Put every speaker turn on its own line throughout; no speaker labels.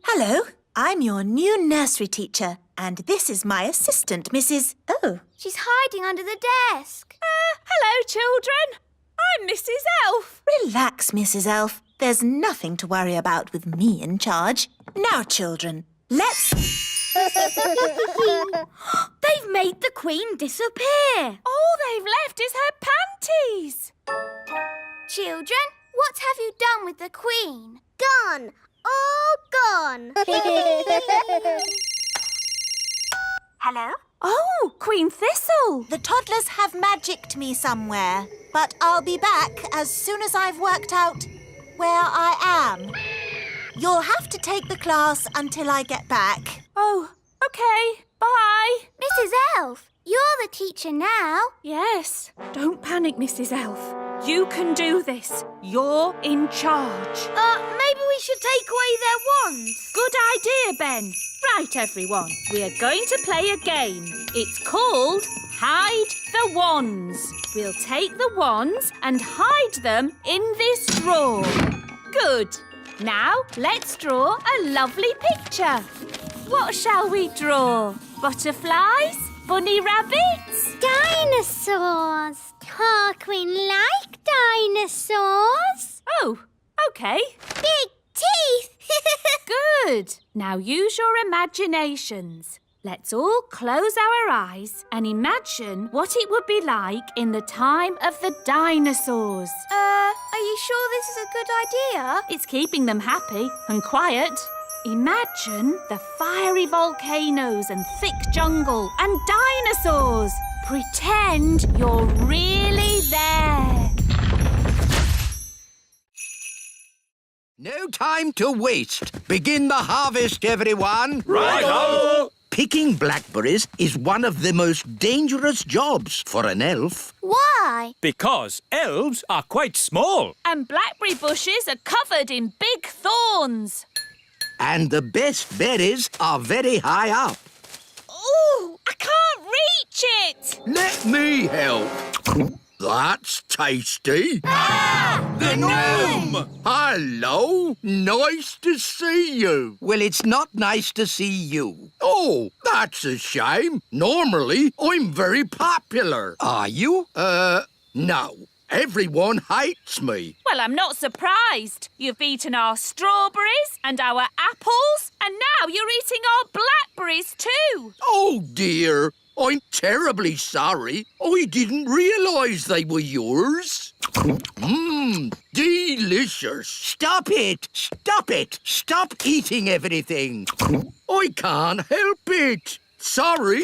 Hello, I'm your new nursery teacher, and this is my assistant, Mrs. Oh.
She's hiding under the desk.
Hello, children. I'm Mrs. Elf.
Relax, Mrs. Elf. There's nothing to worry about with me in charge. Now, children, let's...
They've made the Queen disappear.
All they've left is her panties.
Children, what have you done with the Queen? Gone. All gone.
Hello?
Oh, Queen Thistle.
The toddlers have magicked me somewhere, but I'll be back as soon as I've worked out where I am. You'll have to take the class until I get back.
Oh, OK. Bye.
Mrs. Elf, you're the teacher now.
Yes. Don't panic, Mrs. Elf. You can do this. You're in charge.
Maybe we should take away their wands.
Good idea, Ben. Right, everyone. We are going to play a game. It's called Hide the Wands. We'll take the wands and hide them in this drawer. Good. Now, let's draw a lovely picture. What shall we draw? Butterflies? Bunny rabbits?
Dinosaurs. Our Queen like dinosaurs.
Oh, OK.
Big teeth.
Good. Now use your imaginations. Let's all close our eyes and imagine what it would be like in the time of the dinosaurs.
Are you sure this is a good idea?
It's keeping them happy and quiet. Imagine the fiery volcanoes and thick jungle and dinosaurs. Pretend you're really there.
No time to waste. Begin the harvest, everyone.
Right-o!
Picking blackberries is one of the most dangerous jobs for an elf.
Why?
Because elves are quite small.
And blackberry bushes are covered in big thorns.
And the best berries are very high up.
Ooh, I can't reach it.
Let me help. That's tasty.
The gnome!
Hello. Nice to see you. Well, it's not nice to see you. Oh, that's a shame. Normally, I'm very popular. Are you? No. Everyone hates me.
Well, I'm not surprised. You've eaten our strawberries and our apples, and now you're eating our blackberries too.
Oh, dear. I'm terribly sorry. I didn't realise they were yours. Delicious. Stop it. Stop it. Stop eating everything. I can't help it. Sorry.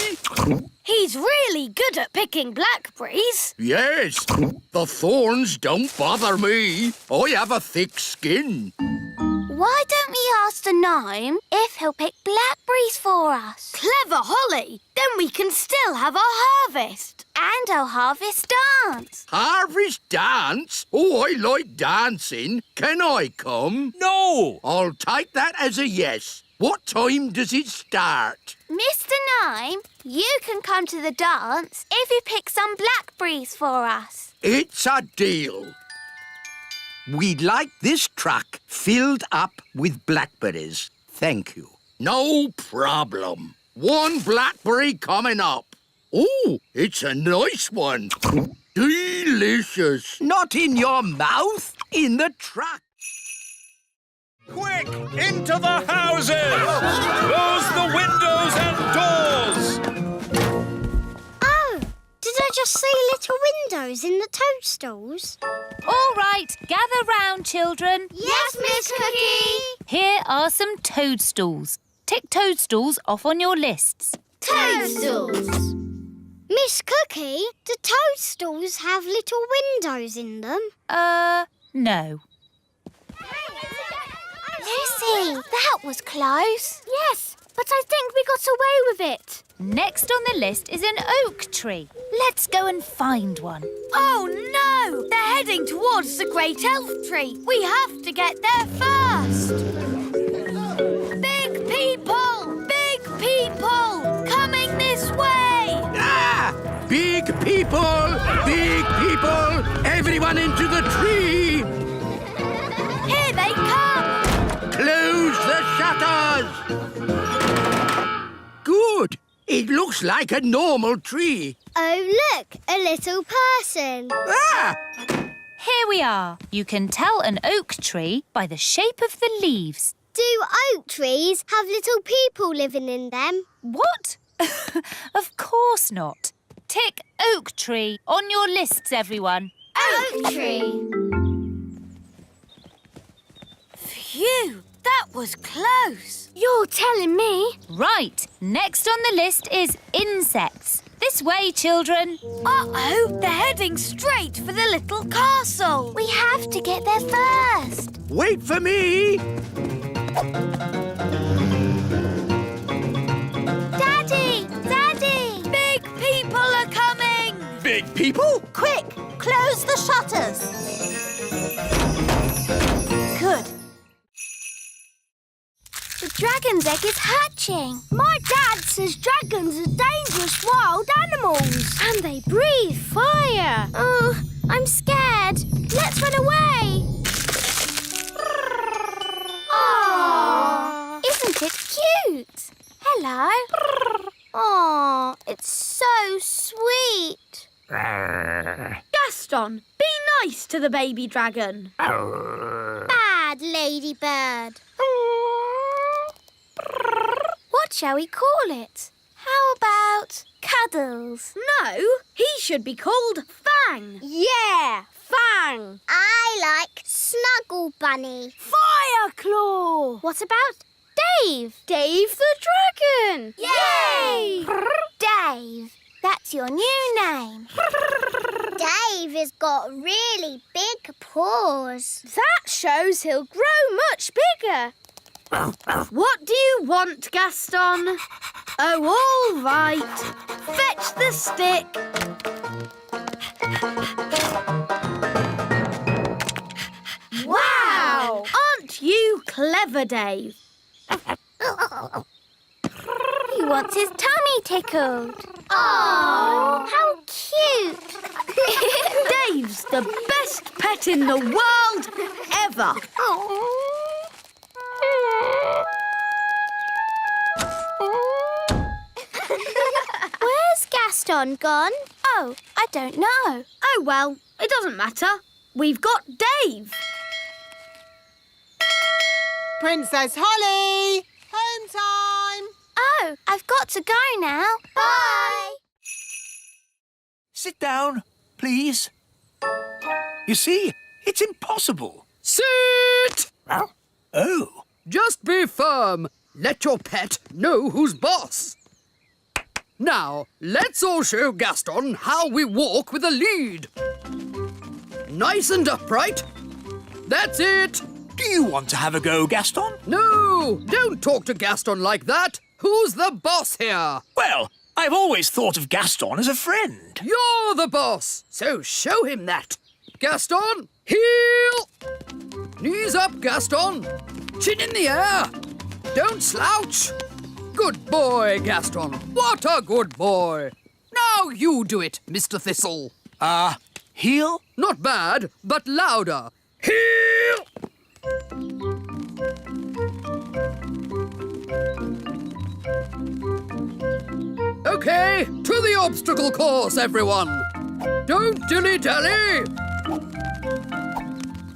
He's really good at picking blackberries.
Yes. The thorns don't bother me. I have a thick skin.
Why don't we ask the gnome if he'll pick blackberries for us? Clever Holly! Then we can still have our harvest. And our harvest dance.
Harvest dance? Oh, I like dancing. Can I come?
No!
I'll take that as a yes. What time does it start?
Mr. Gnome, you can come to the dance if you pick some blackberries for us.
It's a deal. We'd like this truck filled up with blackberries. Thank you. No problem. One blackberry coming up. Oh, it's a nice one. Delicious. Not in your mouth, in the truck.
Quick! Into the houses! Close the windows and doors!
Oh, did I just see little windows in the toadstools?
All right, gather round, children.
Yes, Miss Cookie.
Here are some toadstools. Tick toadstools off on your lists.
Toadstools. Miss Cookie, do toadstools have little windows in them?
No.
Lucy, that was close. Yes, but I think we got away with it.
Next on the list is an oak tree. Let's go and find one.
Oh, no! They're heading towards the great elf tree. We have to get there first. Big people, coming this way.
Ah! Big people! Everyone into the tree!
Here they come.
Close the It looks like a normal tree.
Oh, look, a little person.
Ah!
Here we are. You can tell an oak tree by the shape of the leaves.
Do oak trees have little people living in them?
What? Of course not. Tick oak tree on your lists, everyone.
Oak tree.
Phew, that was close. You're telling me?
Right. Next on the list is insects. This way, children.
Uh-oh, they're heading straight for the little castle.
We have to get there first.
Wait for me.
Daddy! Daddy!
Big people are coming.
Big people?
Quick, close the shutters. Good.
The dragon's egg is hatching. My dad says dragons are dangerous wild animals. And they breathe fire. Oh, I'm scared. Let's run away. Oh, isn't it cute? Hello. Oh, it's so sweet.
Gaston, be nice to the baby dragon.
Bad ladybird. What shall we call it? How about Cuddles?
No, he should be called Fang.
Yeah, Fang. I like Snuggle Bunny.
Fireclaw.
What about Dave?
Dave the dragon.
Yay! Dave, that's your new name. Dave has got really big paws.
That shows he'll grow much bigger. What do you want, Gaston? Oh, all right. Fetch the stick. Wow! Aren't you clever, Dave?
He wants his tummy tickled. Oh, how cute.
Dave's the best pet in the world ever.
Where's Gaston gone? Oh, I don't know.
Oh, well, it doesn't matter. We've got Dave.
Princess Holly! Home time!
Oh, I've got to go now. Bye.
Sit down, please. You see, it's impossible.
Sit!
Oh.
Just be firm. Let your pet know who's boss. Now, let's all show Gaston how we walk with a lead. Nice and upright. That's it.
Do you want to have a go, Gaston?
No, don't talk to Gaston like that. Who's the boss here?
Well, I've always thought of Gaston as a friend.
You're the boss, so show him that. Gaston, heel. Knees up, Gaston. Chin in the air. Don't slouch. Good boy, Gaston. What a good boy. Now you do it, Mr. Thistle.
Heel?
Not bad, but louder. Heel! Okay, to the obstacle course, everyone. Don't dilly-dally.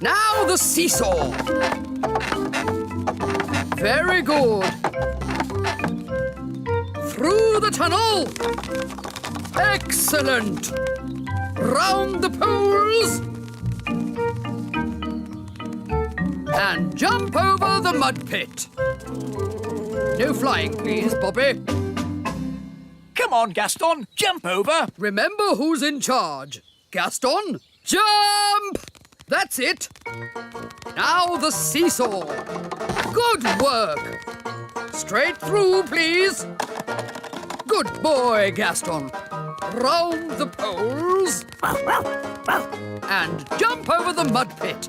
Now the seesaw. Very good. Through the tunnel. Excellent. Round the poles. And jump over the mud pit. No flying, please, Bobby.
Come on, Gaston, jump over.
Remember who's in charge. Gaston, jump! That's it. Now the seesaw. Good work. Straight through, please. Good boy, Gaston. Round the poles. And jump over the mud pit.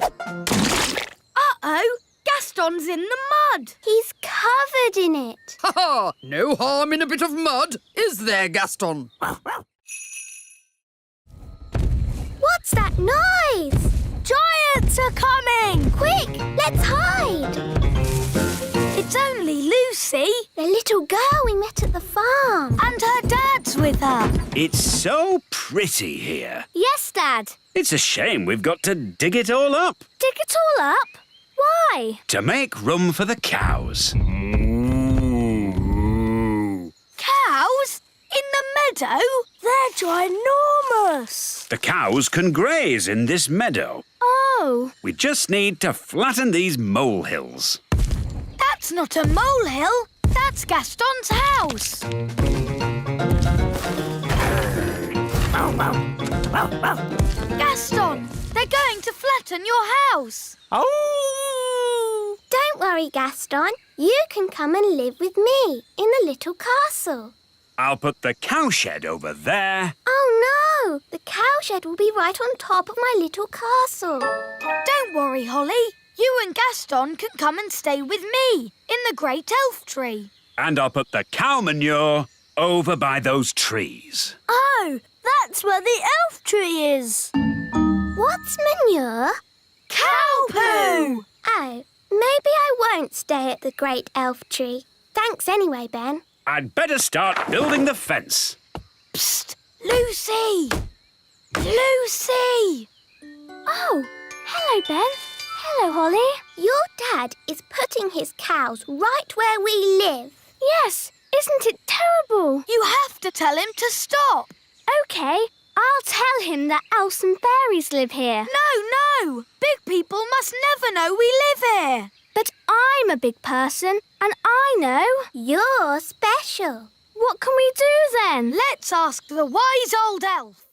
Uh-oh, Gaston's in the mud.
He's covered in it.
Ha ha! No harm in a bit of mud, is there, Gaston?
What's that noise?
Giants are coming!
Quick, let's hide.
It's only loose Lucy?
The little girl we met at the farm.
And her dad's with her.
It's so pretty here.
Yes, Dad.
It's a shame we've got to dig it all up
Dig it all up? Why?
to make room for the cows.
Cows? In the meadow? They're ginormous.
The cows can graze in this meadow.
Oh.
We just need to flatten these molehills.
That's not a molehill. That's Gaston's house. Gaston, they're going to flatten your house.
Oh!
Don't worry, Gaston. You can come and live with me in the little castle.
I'll put the cowshed over there.
Oh, no! The cowshed will be right on top of my little castle.
Don't worry, Holly. You and Gaston can come and stay with me in the great elf tree.
And I'll put the cow manure over by those trees.
Oh, that's where the elf tree is.
What's manure?
Cow poo!
Oh, maybe I won't stay at the great elf tree. Thanks anyway, Ben.
I'd better start building the fence.
Psst! Lucy! Lucy!
Oh, hello, Ben. Hello, Holly. Your dad is putting his cows right where we live. Yes, isn't it terrible?
You have to tell him to stop.
OK, I'll tell him that elves and fairies live here.
No! Big people must never know we live here.
But I'm a big person, and I know. You're special. What can we do then?
Let's ask the wise old elf.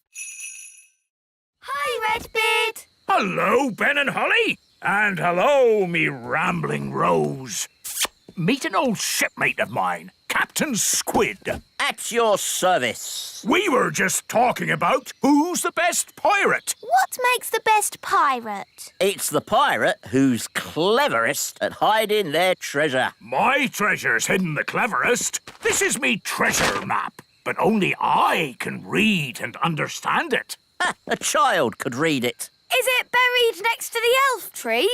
Hi, Redbeard.
Hello, Ben and Holly. And hello, me rambling Rose. Meet an old shipmate of mine, Captain Squid.
At your service.
We were just talking about who's the best pirate.
What makes the best pirate?
It's the pirate who's cleverest at hiding their treasure.
My treasure's hidden the cleverest. This is me treasure map, but only I can read and understand it.
A child could read it.
Is it buried next to the elf tree?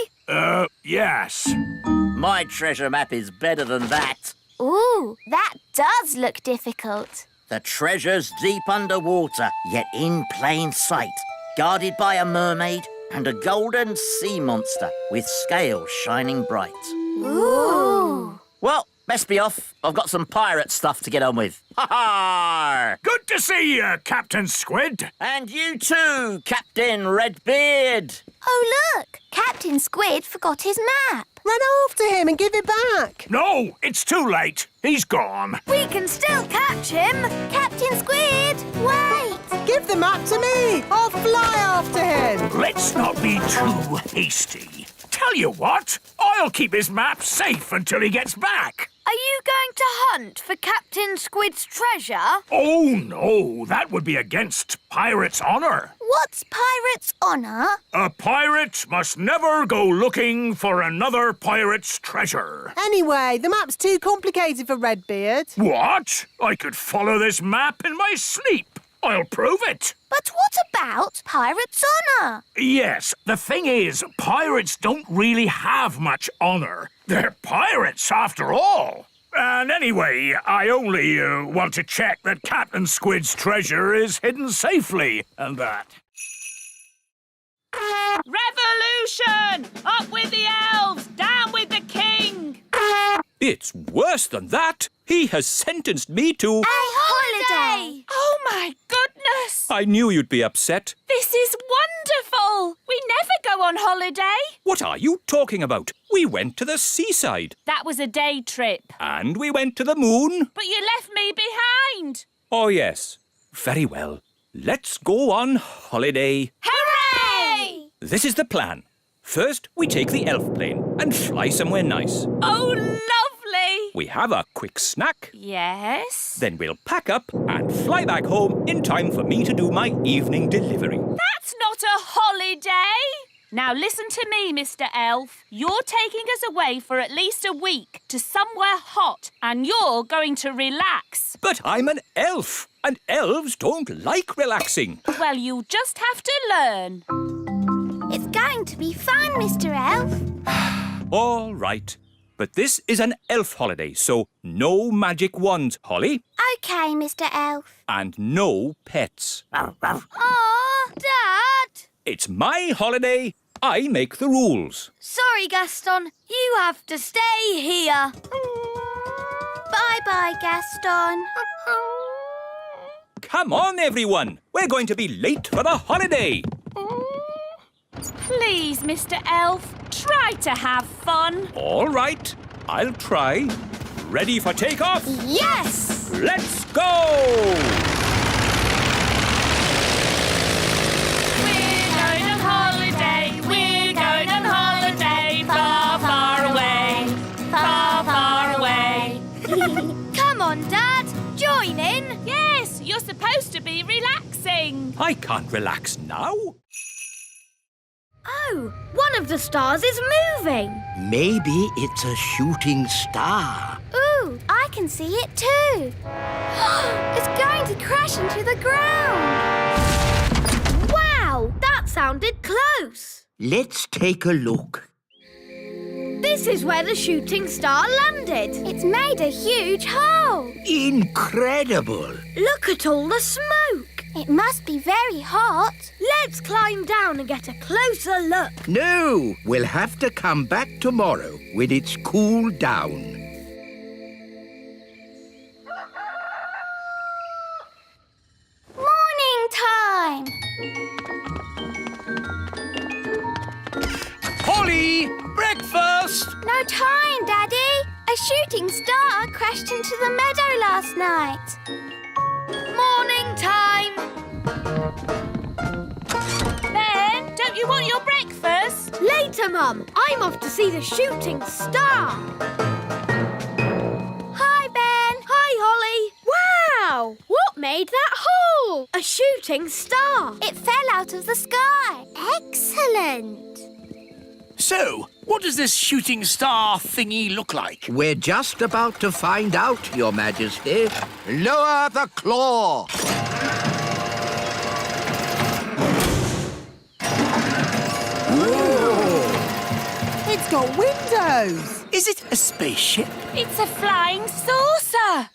Yes.
My treasure map is better than that.
Ooh, that does look difficult.
The treasure's deep underwater, yet in plain sight, guarded by a mermaid and a golden sea monster with scales shining bright.
Ooh.
Well, best be off. I've got some pirate stuff to get on with. Ha-ha!
Good to see you, Captain Squid.
And you too, Captain Redbeard.
Oh, look! Captain Squid forgot his map.
Run after him and give it back.
No, it's too late. He's gone.
We can still catch him.
Captain Squid, wait!
Give the map to me. I'll fly after him.
Let's not be too hasty. Tell you what, I'll keep his map safe until he gets back.
Are you going to hunt for Captain Squid's treasure?
Oh, no, that would be against pirate's honor.
What's pirate's honour?
A pirate must never go looking for another pirate's treasure.
Anyway, the map's too complicated for Redbeard.
What? I could follow this map in my sleep. I'll prove it.
But what about pirate's honour?
Yes, the thing is, pirates don't really have much honor. They're pirates, after all. And anyway, I only want to check that Captain Squid's treasure is hidden safely, and that.
Revolution! Up with the elves! Down with the king!
It's worse than that. He has sentenced me to...
A holiday!
Oh, my goodness!
I knew you'd be upset.
This is wonderful! We never go on holiday.
What are you talking about? We went to the seaside.
That was a day trip.
And we went to the moon.
But you left me behind.
Oh, yes. Very well. Let's go on holiday.
Hooray!
This is the plan. First, we take the elf plane and fly somewhere nice.
Oh, lovely!
We have a quick snack.
Yes?
Then we'll pack up and fly back home in time for me to do my evening delivery.
That's not a holiday! Now listen to me, Mr. Elf. You're taking us away for at least a week to somewhere hot, and you're going to relax.
But I'm an elf, and elves don't like relaxing.
Well, you'll just have to learn.
It's going to be fun, Mr. Elf.
All right. But this is an elf holiday, so no magic wands, Holly.
OK, Mr. Elf.
And no pets.
Aw, Dad!
It's my holiday. I make the rules.
Sorry, Gaston. You have to stay here.
Bye-bye, Gaston.
Come on, everyone. We're going to be late for the holiday.
Please, Mr. Elf, try to have fun.
All right, I'll try. Ready for takeoff?
Yes!
Let's go!
We're going on holiday. We're going on holiday. Far, far away. Far, far away.
Come on, Dad. Join in.
Yes, you're supposed to be relaxing.
I can't relax now.
Oh, one of the stars is moving.
Maybe it's a shooting star.
Ooh, I can see it too. It's going to crash into the ground.
Wow, that sounded close.
Let's take a look.
This is where the shooting star landed.
It's made a huge hole.
Incredible!
Look at all the smoke.
It must be very hot.
Let's climb down and get a closer look.
No, we'll have to come back tomorrow when it's cooled down.
Morning time.
Holly, breakfast!
No time, Daddy. A shooting star crashed into the meadow last night.
Morning time.
Ben, don't you want your breakfast?
Later, Mum. I'm off to see the shooting star.
Hi, Ben.
Hi, Holly. Wow! What made that hole? A shooting star.
It fell out of the sky. Excellent.
So, what does this shooting star thingy look like?
We're just about to find out, Your Majesty. Lower the claw.
It's got windows.
Is it a spaceship?
It's a flying saucer.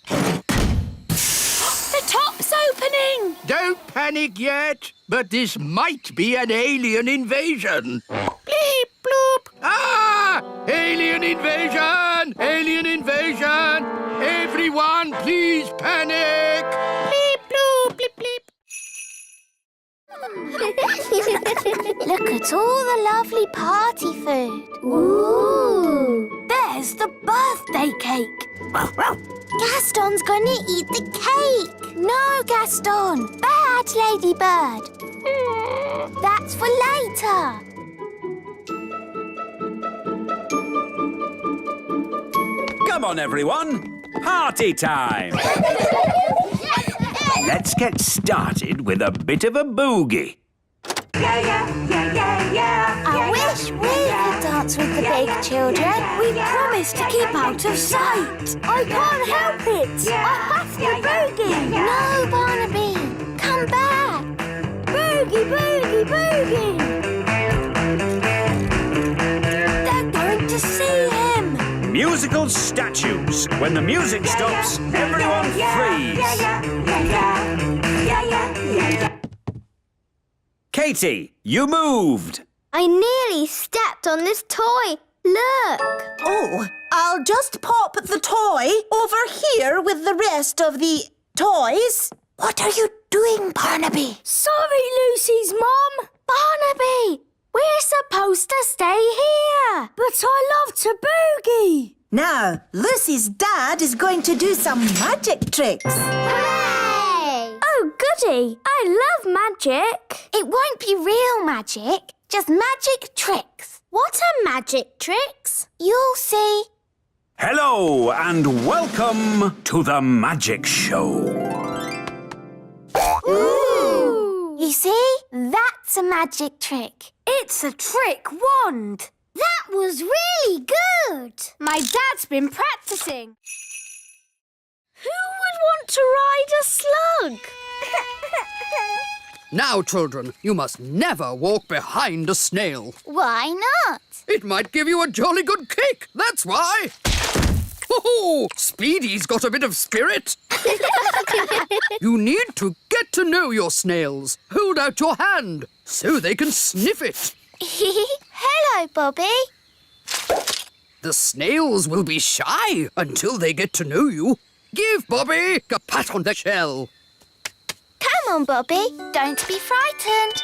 The top's opening.
Don't panic yet, but this might be an alien invasion.
Bleep, bloop.
Ah! Alien invasion! Alien invasion! Everyone, please panic!
Bleep, bloop, bleep, bleep.
Look at all the lovely party food. Ooh.
There's the birthday cake.
Gaston's going to eat the cake. No, Gaston. Bad, Ladybird. That's for later.
Come on, everyone. Party time. Let's get started with a bit of a boogie.
I wish we could dance with the big children.
We promised to keep out of sight. I can't help it. I have to boogie.
No, Barnaby. Come back.
Boogie, boogie, boogie. They're going to see him.
Musical statues. When the music stops, everyone freeze. Katie, you moved.
I nearly stepped on this toy. Look.
Oh, I'll just pop the toy over here with the rest of the toys. What are you doing, Barnaby?
Sorry, Lucy's mum.
Barnaby, we're supposed to stay here.
But I love to boogie.
Now, Lucy's dad is going to do some magic tricks.
Hooray!
Oh, goody. I love magic.
It won't be real magic, just magic tricks.
What are magic tricks?
You'll see.
Hello and welcome to the magic show.
Ooh! You see? That's a magic trick.
It's a trick wand.
That was really good.
My dad's been practicing. Who would want to ride a slug?
Now, children, you must never walk behind a snail.
Why not?
It might give you a jolly good kick, that's why. Oh, Speedy's got a bit of spirit. You need to get to know your snails. Hold out your hand so they can sniff it.
Hello, Bobby.
The snails will be shy until they get to know you. Give Bobby a pat on the shell.
Come on, Bobby. Don't be frightened.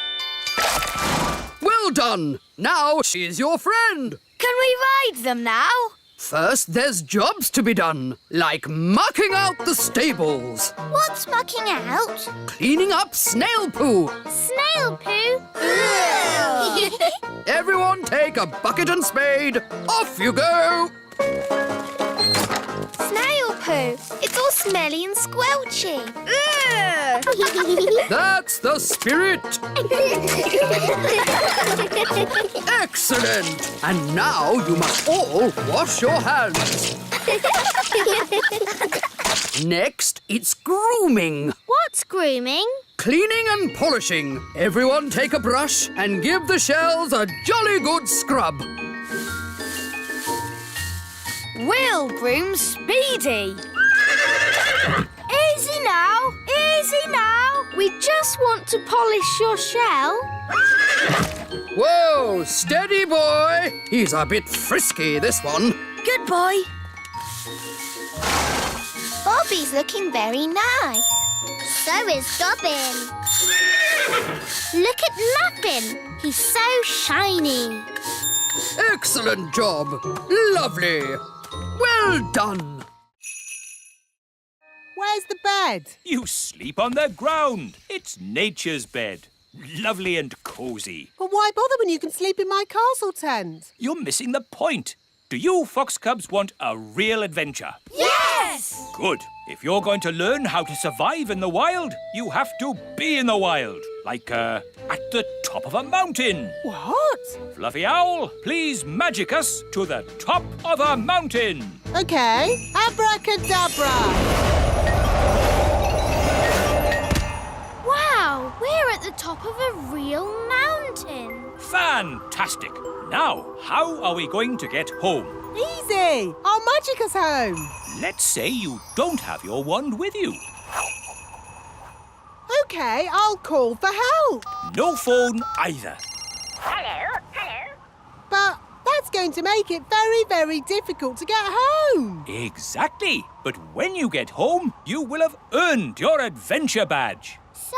Well done. Now she's your friend.
Can we ride them now?
First, there's jobs to be done, like mucking out the stables,
What's mucking out?
cleaning up snail poo.
Snail poo?
Everyone take a bucket and spade. Off you go.
Snail poo. It's all smelly and squelchy.
That's the spirit. Excellent. And now you must all wash your hands. Next, it's grooming.
What's grooming?
Cleaning and polishing. Everyone take a brush and give the shells a jolly good scrub.
We'll groom Speedy. Easy now. Easy now. We just want to polish your shell.
Whoa, steady boy. He's a bit frisky, this one.
Good boy.
Bobby's looking very nice.
So is Dobbin.
Look at Muffin. He's so shiny.
Excellent job. Lovely. Well done.
Where's the bed?
You sleep on the ground. It's nature's bed. Lovely and cosy.
But why bother when you can sleep in my castle tent?
You're missing the point. Do you fox cubs want a real adventure?
Yes!
Good. If you're going to learn how to survive in the wild, you have to be in the wild. Like, at the top of a mountain.
What?
Fluffy Owl, please magic us to the top of a mountain.
OK. Abracadabra.
Wow, we're at the top of a real mountain.
Fantastic. Now, how are we going to get home?
Easy. I'll magic us home.
Let's say you don't have your wand with you.
OK, I'll call for help.
No phone either.
But that's going to make it very, very difficult to get home.
Exactly. But when you get home, you will have earned your adventure badge.
So,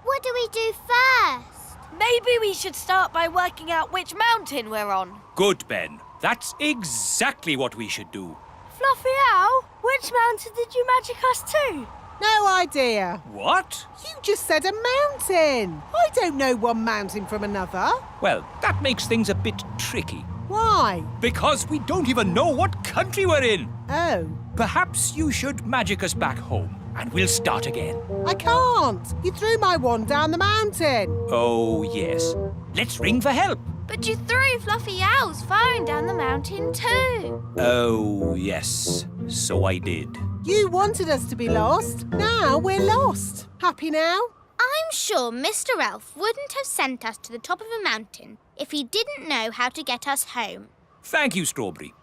what do we do first?
Maybe we should start by working out which mountain we're on.
Good, Ben. That's exactly what we should do.
Fluffy Owl, which mountain did you magic us to?
No idea.
What?
You just said a mountain. I don't know one mountain from another.
Well, that makes things a bit tricky.
Why?
Because we don't even know what country we're in.
Oh.
Perhaps you should magic us back home, and we'll start again.
I can't. You threw my wand down the mountain.
Oh, yes. Let's ring for help.
But you threw Fluffy Owl's phone down the mountain too.
Oh, yes. So I did.
You wanted us to be lost. Now we're lost. Happy now?
I'm sure Mr. Elf wouldn't have sent us to the top of a mountain if he didn't know how to get us home.
Thank you, Strawberry.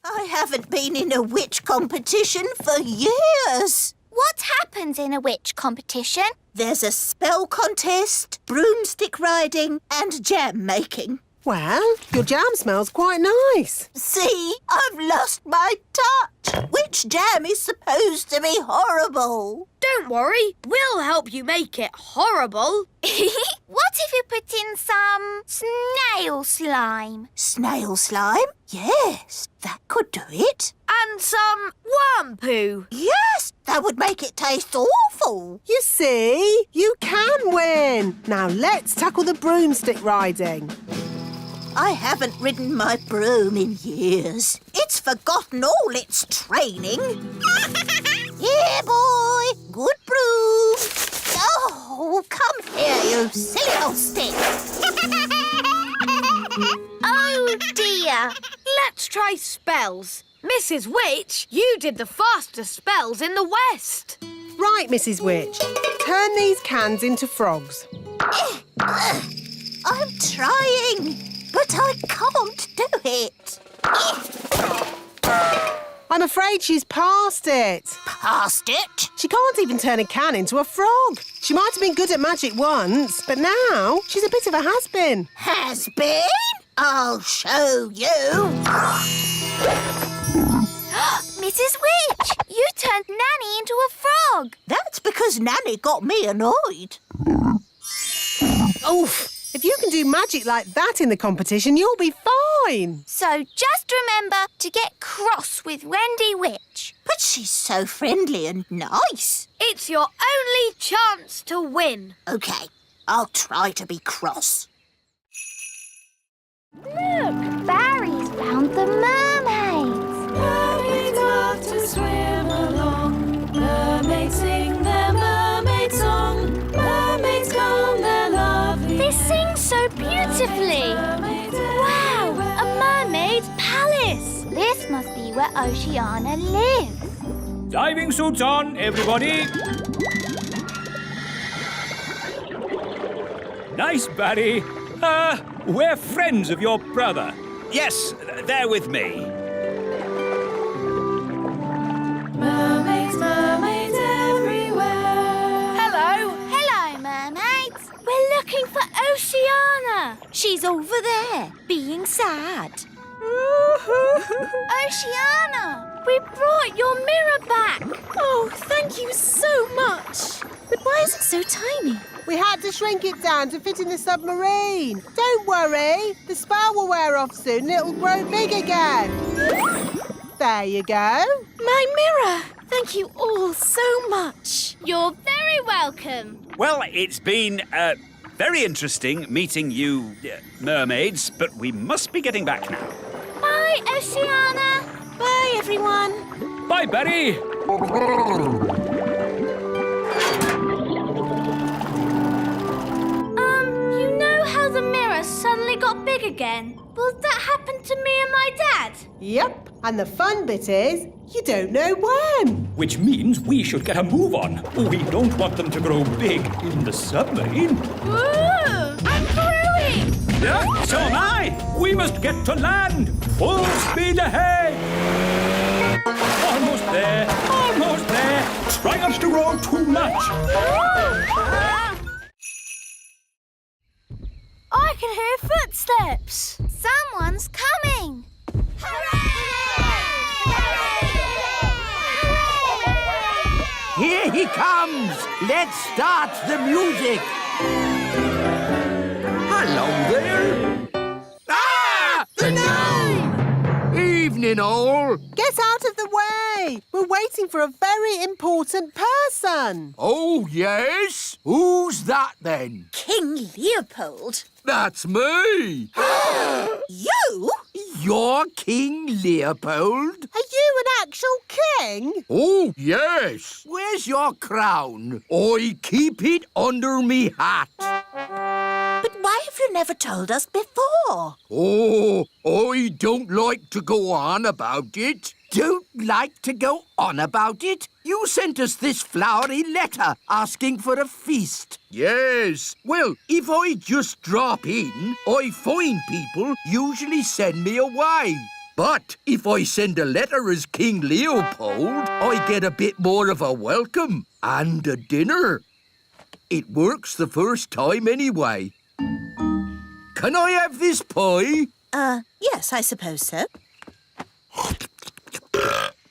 I haven't been in a witch competition for years.
What happens in a witch competition?
There's a spell contest, broomstick riding and jam making.
Well, your jam smells quite nice.
See, I've lost my touch. Witch jam is supposed to be horrible.
Don't worry, we'll help you make it horrible.
What if you put in some snail slime?
Snail slime? Yes, that could do it.
And some worm poo.
Yes, that would make it taste awful.
You see, you can win. Now let's tackle the broomstick riding.
I haven't ridden my broom in years. It's forgotten all its training. Here, boy. Good broom. Oh, come here, you silly old stick.
Oh, dear.
Let's try spells. Mrs. Witch, you did the fastest spells in the West.
Right, Mrs. Witch. Turn these cans into frogs.
I'm trying, but I can't do it.
I'm afraid she's past it.
Past it?
She can't even turn a can into a frog. She might have been good at magic once, but now she's a bit of a has-been.
Has-been? I'll show you.
Mrs. Witch, you turned Nanny into a frog.
That's because Nanny got me annoyed.
Oof! If you can do magic like that in the competition, you'll be fine.
So just remember to get cross with Wendy Witch.
But she's so friendly and nice.
It's your only chance to win.
OK, I'll try to be cross.
Look, Barry's found the mermaids.
Mermaids love to swim along. Mermaids sing their mermaid song. Mermaids come, they're lovely.
They sing so beautifully. Wow, a mermaid's palace. This must be where Oceana lives.
Diving suits on, everybody. Nice, Barry. We're friends of your brother.
Yes, they're with me.
Mermaids, mermaids everywhere.
Hello. Hello, mermaids. We're looking for Oceana.
She's over there, being sad.
Oceana, we brought your mirror back.
Oh, thank you so much. But why is it so tiny?
We had to shrink it down to fit in the submarine. Don't worry. The spell will wear off soon and it'll grow big again. There you go.
My mirror. Thank you all so much.
You're very welcome.
Well, it's been very interesting meeting you, mermaids, but we must be getting back now.
Bye, Oceana.
Bye, everyone.
Bye, Barry.
You know how the mirror suddenly got big again? Will that happen to me and my dad?
Yep. And the fun bit is, you don't know when.
Which means we should get a move on. We don't want them to grow big in the submarine.
Ooh, I'm growing.
Yeah, so am I. We must get to land. Full speed ahead. Almost there. Almost there. Try not to grow too much.
I can hear footsteps.
Someone's coming.
Here he comes! Let's start the music! Hello there! Ah! The gnome! Evening, all!
Get out of the way! We're waiting for a very important person.
Oh, yes? Who's that, then?
King Leopold.
That's me!
You?
You're King Leopold?
Are you an actual king?
Oh, yes. Where's your crown? I keep it under me hat.
But why have you never told us before?
Oh, I don't like to go on about it. Don't like to go on about it? You sent us this flowery letter asking for a feast. Yes. Well, if I just drop in, I find people usually send me away. But if I send a letter as King Leopold, I get a bit more of a welcome and a dinner. It works the first time anyway. Can I have this pie?
Yes, I suppose so.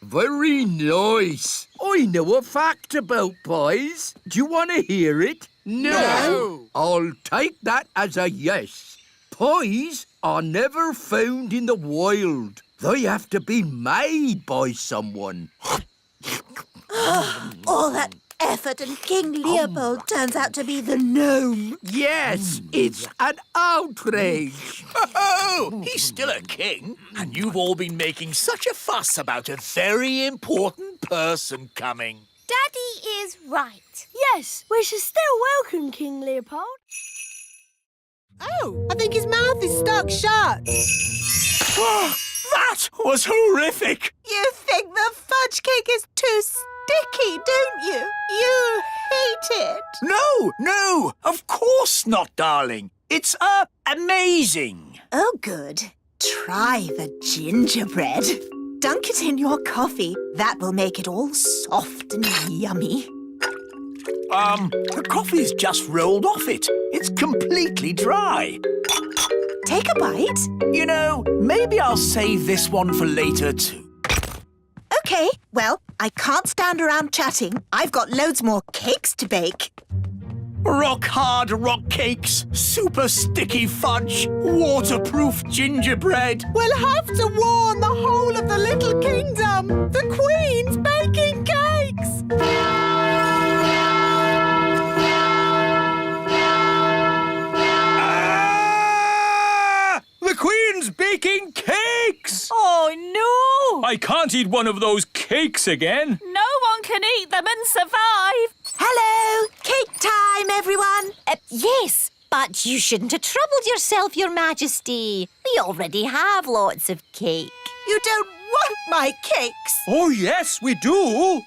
Very nice. I know a fact about pies. Do you want to hear it? No. I'll take that as a yes. Pies are never found in the wild. They have to be made by someone.
All that effort and King Leopold turns out to be the gnome.
Yes, it's an outrage.
Oh, he's still a king, and you've all been making such a fuss about a very important person coming.
Daddy is right.
Yes, we should still welcome King Leopold.
Oh, I think his mouth is stuck shut.
That was horrific!
You think the fudge cake is too sticky, don't you? You hate it.
No, of course not, darling. It's amazing.
Oh, good. Try the gingerbread. Dunk it in your coffee. That will make it all soft and yummy.
The coffee's just rolled off it. It's completely dry.
Take a bite.
You know, maybe I'll save this one for later too.
OK, well, I can't stand around chatting. I've got loads more cakes to bake.
Rock hard rock cakes, super sticky fudge, waterproof gingerbread.
We'll have to warn the whole of the little kingdom. The Queen's baking cakes.
The Queen's baking cakes!
Oh, no!
I can't eat one of those cakes again.
No one can eat them and survive.
Hello! Cake time, everyone!
Yes, but you shouldn't have troubled yourself, Your Majesty. We already have lots of cake.
You don't want my cakes.
Oh, yes, we do.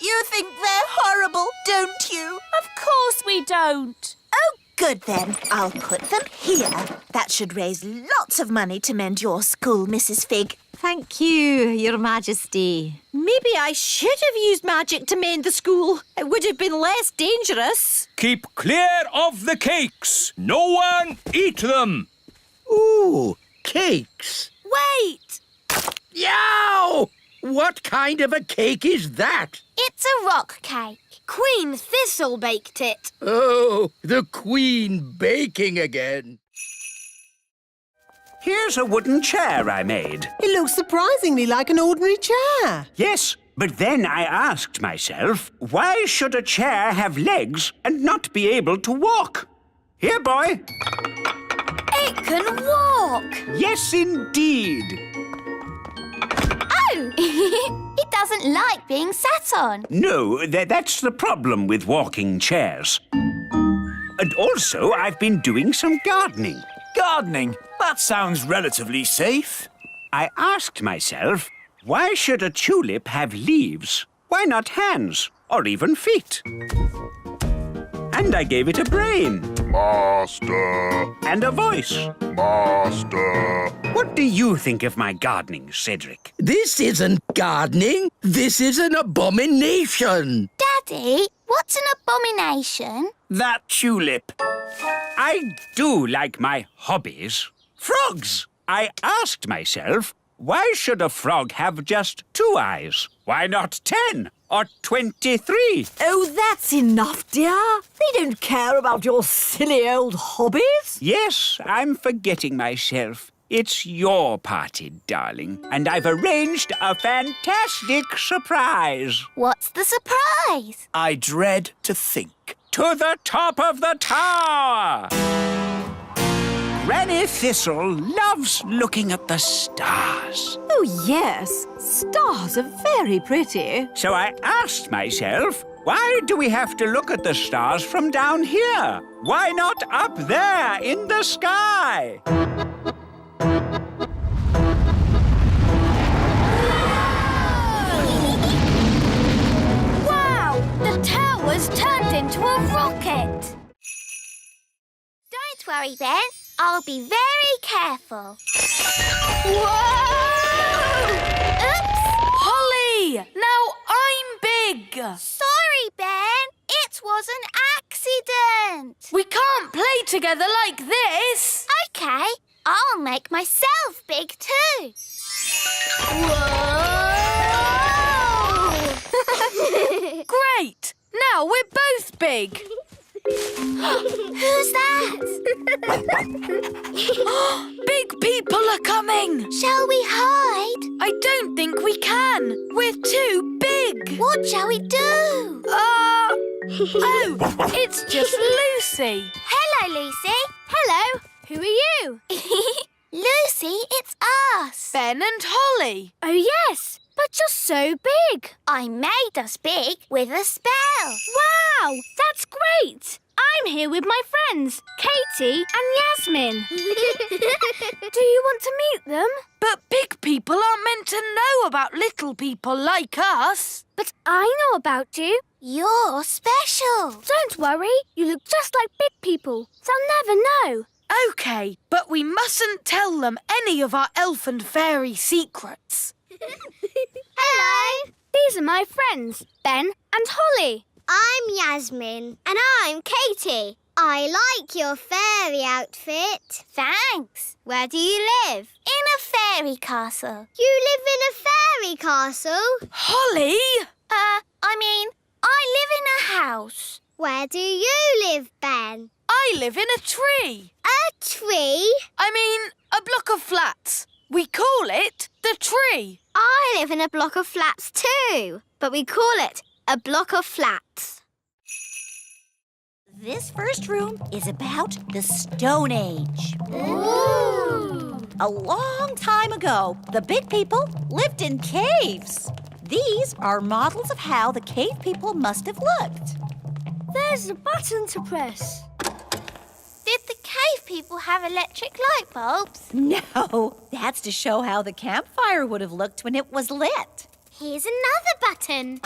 You think they're horrible, don't you?
Of course we don't.
Oh, good then. I'll put them here. That should raise lots of money to mend your school, Mrs. Fig.
Thank you, Your Majesty. Maybe I should have used magic to mend the school. It would have been less dangerous.
Keep clear of the cakes. No one eat them.
Ooh, cakes.
Wait!
Yow! What kind of a cake is that?
It's a rock cake. Queen Thistle baked it.
Oh, the Queen baking again.
Here's a wooden chair I made.
It looks surprisingly like an ordinary chair.
Yes, but then I asked myself, why should a chair have legs and not be able to walk? Here, boy.
It can walk.
Yes, indeed.
Oh! It doesn't like being sat on.
No, that's the problem with walking chairs. And also, I've been doing some gardening.
Gardening? That sounds relatively safe.
I asked myself, why should a tulip have leaves? Why not hands or even feet? And I gave it a brain.
Master.
And a voice.
Master.
What do you think of my gardening, Cedric?
This isn't gardening. This is an abomination.
Daddy, what's an abomination?
That tulip.
I do like my hobbies. Frogs! I asked myself, why should a frog have just 2 eyes? Why not 10 or 23?
Oh, that's enough, dear. They don't care about your silly old hobbies.
Yes, I'm forgetting myself. It's your party, darling, and I've arranged a fantastic surprise.
What's the surprise?
I dread to think.
To the top of the tower! Granny Thistle loves looking at the stars.
Oh, yes. Stars are very pretty.
So I asked myself, why do we have to look at the stars from down here? Why not up there in the sky?
Wow! The tower's turned into a rocket. Don't worry, Ben. I'll be very careful. Whoa! Oops!
Holly! Now I'm big!
Sorry, Ben. It was an accident.
We can't play together like this!
OK, I'll make myself big too. Whoa!
Great! Now we're both big!
Who's that?
Big people are coming!
Shall we hide?
I don't think we can. We're too big.
What shall we do?
Oh, it's just Lucy.
Hello, Lucy. Hello. Who are you? Lucy, it's us.
Ben and Holly.
Oh, yes. But you're so big. I made us big with a spell. Wow, that's great. I'm here with my friends, Katie and Yasmin. Do you want to meet them?
But big people aren't meant
to know about little people like us.
But I know about you.
You're special.
Don't worry. You look just like big people. They'll never know.
OK, but we mustn't tell them any of our elf and fairy secrets.
Hello. These are my friends, Ben and Holly. I'm Yasmin. And I'm Katie. I like your fairy outfit. Thanks. Where do you live?
In a fairy castle.
You live in a fairy castle?
Holly? I live in a house.
Where do you live, Ben?
I live in a tree.
A tree?
A block of flats. We call it the tree.
I live in a block of flats too, but we call it a block of flats.
This first room is about the Stone Age.
Ooh!
A long time ago, the big people lived in caves. These are models of how the cave people must have looked.
There's a button to press.
Did the cave people have electric light bulbs?
No, that's to show how the campfire would have looked when it was lit.
Here's another button.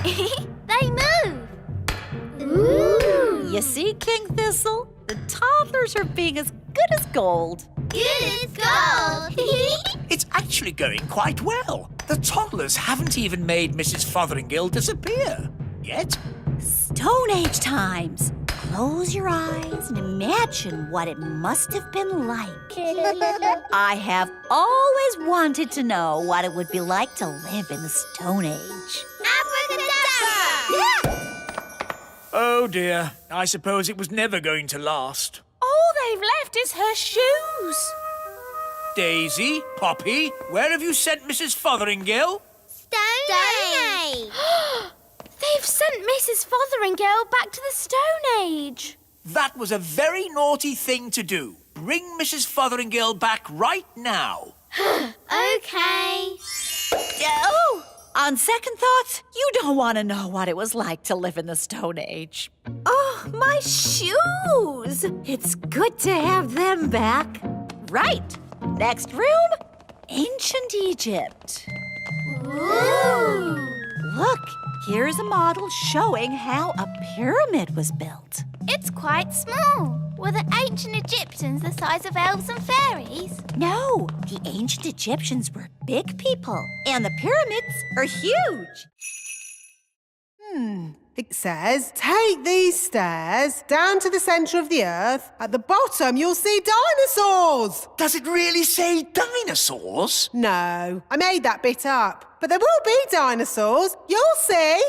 They move. Ooh!
You see, King Thistle? The toddlers are being as good as gold.
Good as gold.
It's actually going quite well. The toddlers haven't even made Mrs. Fotheringill disappear. Yet.
Stone Age times. Close your eyes and imagine what it must have been like. I have always wanted to know what it would be like to live in the Stone Age.
Abracadabra!
Oh dear, I suppose it was never going to last.
All they've left is her shoes.
Daisy, Poppy, where have you sent Mrs. Fotheringill?
Stone Age! They've sent Mrs. Fotheringill back to the Stone Age.
That was a very naughty thing to do. Bring Mrs. Fotheringill back right now.
Okay.
Oh! On second thoughts, you don't want to know what it was like to live in the Stone Age. Oh, my shoes! It's good to have them back. Right. Next room, ancient Egypt.
Ooh!
Look, here's a model showing how a pyramid was built.
It's quite small. Were the ancient Egyptians the size of elves and fairies?
No, the ancient Egyptians were big people, and the pyramids are huge.
It says, take these stairs down to the centre of the earth. At the bottom, you'll see dinosaurs.
Does it really say dinosaurs?
No, I made that bit up. But there will be dinosaurs. You'll see.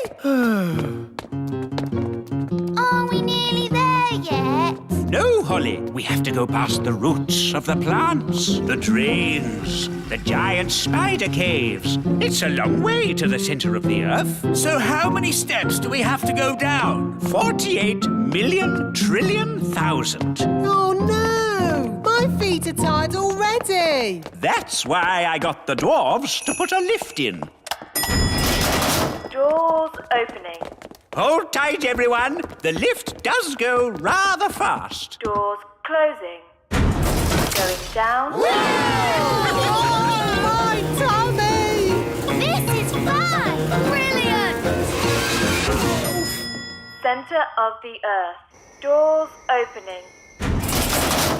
Are we nearly there yet?
No, Holly. We have to go past the roots of the plants, the drains, the giant spider caves. It's a long way to the centre of the earth.
So how many steps do we have to go down?
48 million trillion thousand.
Oh, no. My feet are tired already.
That's why I got the dwarves to put a lift in.
Doors opening.
Hold tight, everyone. The lift does go rather fast.
Doors closing. Going down.
My tummy!
This is fun! Brilliant!
Centre of the earth. Doors opening.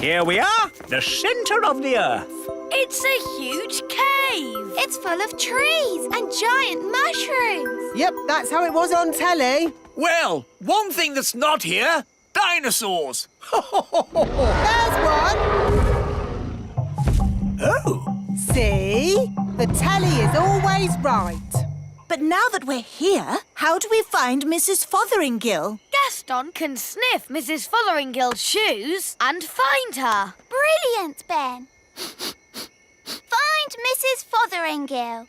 Here we are, the centre of the earth.
It's a huge cave. It's full of trees and giant mushrooms.
Yep, that's how it was on telly.
Well, one thing that's not here, dinosaurs.
There's one.
Oh.
See? The telly is always right.
But now that we're here, how do we find Mrs. Fotheringill?
Gaston can sniff Mrs. Fotheringill's shoes and find her. Brilliant, Ben. Find Mrs. Fotheringill.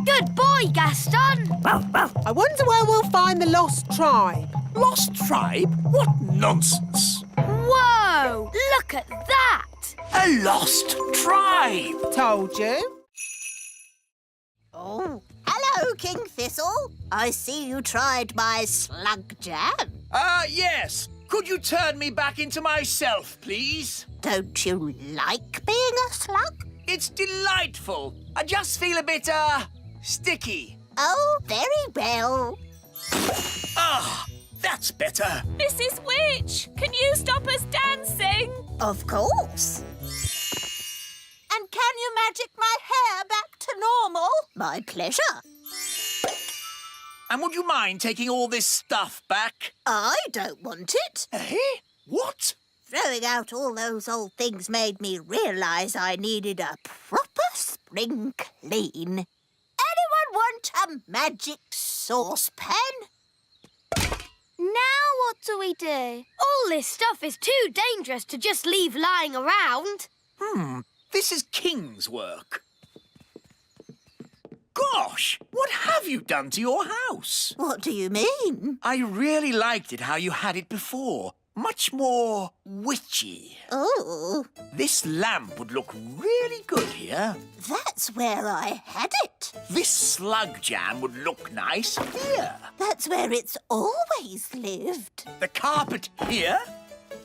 Good boy, Gaston.
I wonder where we'll find the lost tribe.
Lost tribe? What nonsense.
Whoa! Look at that.
A lost tribe.
Told you.
Oh, hello, King Thistle. I see you tried my slug jam.
Yes. Could you turn me back into myself, please?
Don't you like being a slug?
It's delightful. I just feel a bit, sticky.
Oh, very well.
Ah, that's better.
Mrs. Witch, can you stop us dancing?
Of course. And can you magic my hair back to normal? My pleasure.
And would you mind taking all this stuff back?
I don't want it.
Eh? What?
Throwing out all those old things made me realise I needed a proper spring clean. Anyone want a magic saucepan?
Now what do we do? All this stuff is too dangerous to just leave lying around.
This is King's work. Gosh, what have you done to your house?
What do you mean?
I really liked it how you had it before. Much more witchy.
Oh,
This lamp would look really good here.
that's where I had it.
This slug jam would look nice here.
That's where it's always lived.
The carpet here.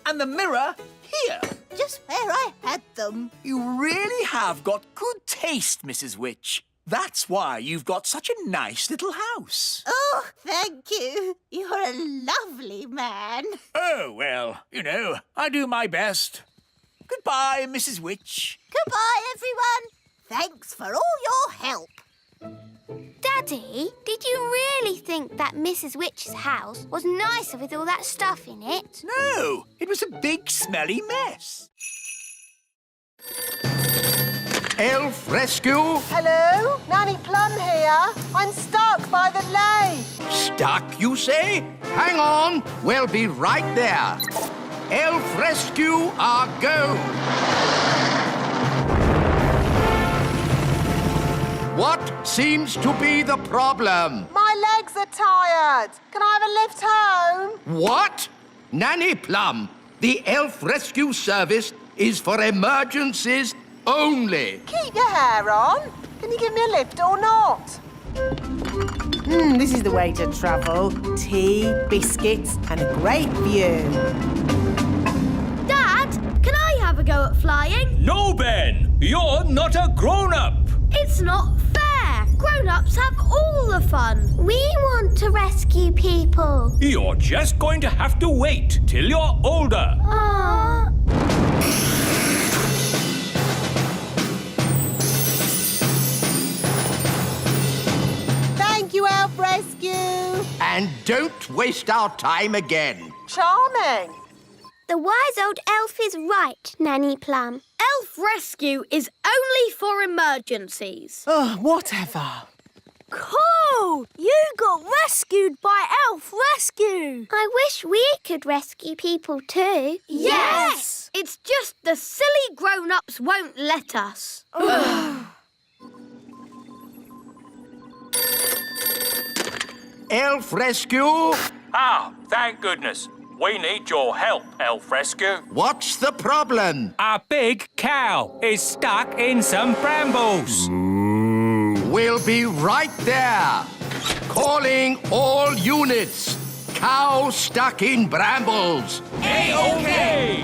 And the mirror here.
Just where I had them.
You really have got good taste, Mrs. Witch. That's why you've got such a nice little house.
Oh, thank you. You're a lovely man.
Oh, well, you know, I do my best. Goodbye, Mrs. Witch.
Goodbye, everyone. Thanks for all your help.
Daddy, did you really think that Mrs. Witch's house was nicer with all that stuff in it?
No, it was a big, smelly mess.
Elf rescue?
Hello? Nanny Plum here. I'm stuck by the lake.
Stuck, you say? Hang on, we'll be right there. Elf rescue, our go. What seems to be the problem?
My legs are tired. Can I have a lift home?
What? Nanny Plum, the Elf Rescue Service is for emergencies only.
Keep your hair on. Can you give me a lift or not? This is the way to travel. Tea, biscuits, and a great view.
Dad, can I have a go at flying?
No, Ben! You're not a grown-up!
It's not fair. Grown-ups have all the fun. We want to rescue people.
You're just going to have to wait till you're older.
Aww.
Thank you, Elf Rescue.
And don't waste our time again.
Charming.
The wise old elf is right, Nanny Plum.
Elf rescue is only for emergencies.
Oh, whatever.
Cool! You got rescued by Elf Rescue. I wish we could rescue people too.
Yes! It's just the silly grown-ups won't let us.
Elf Rescue?
Ah, thank goodness. We need your help, Elf Rescue.
What's the problem?
A big cow is stuck in some brambles.
We'll be right there. Calling all units. Cow stuck in brambles.
A-OK!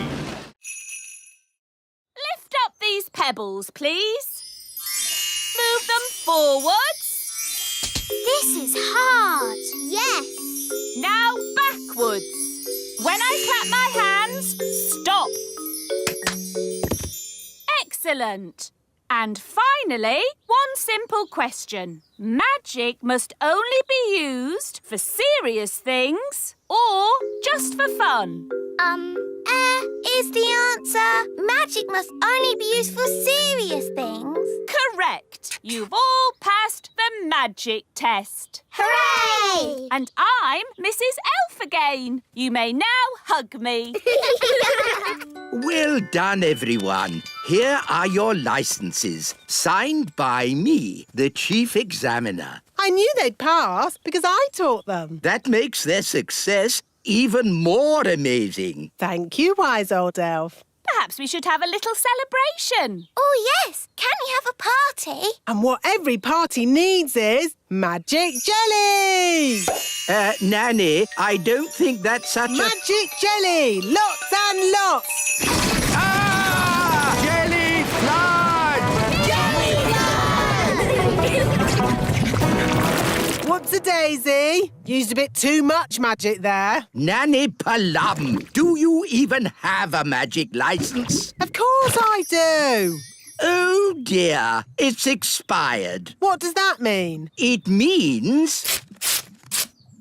Lift up these pebbles, please. Move them forwards.
This is hard. Yes.
Now backwards. When I clap my hands, stop. Excellent. And finally, one simple question. Magic must only be used for serious things or just for fun?
Is the answer magic must only be used for serious things?
Correct. You've all passed the magic test.
Hooray!
And I'm Mrs. Elf again. You may now hug me.
Well done, everyone. Here are your licenses, signed by me, the Chief Examiner.
I knew they'd pass because I taught them.
That makes their success even more amazing.
Thank you, wise old elf.
Perhaps we should have a little celebration.
Oh, yes. Can we have a party?
And what every party needs is magic jelly!
Nanny, I don't think that's such
Magic jelly! Lots and lots!
Ah! Jelly flood!
What's a daisy? Used a bit too much magic there.
Nanny Plum, do you even have a magic license?
Of course I do.
Oh dear, it's expired.
What does that mean?
It means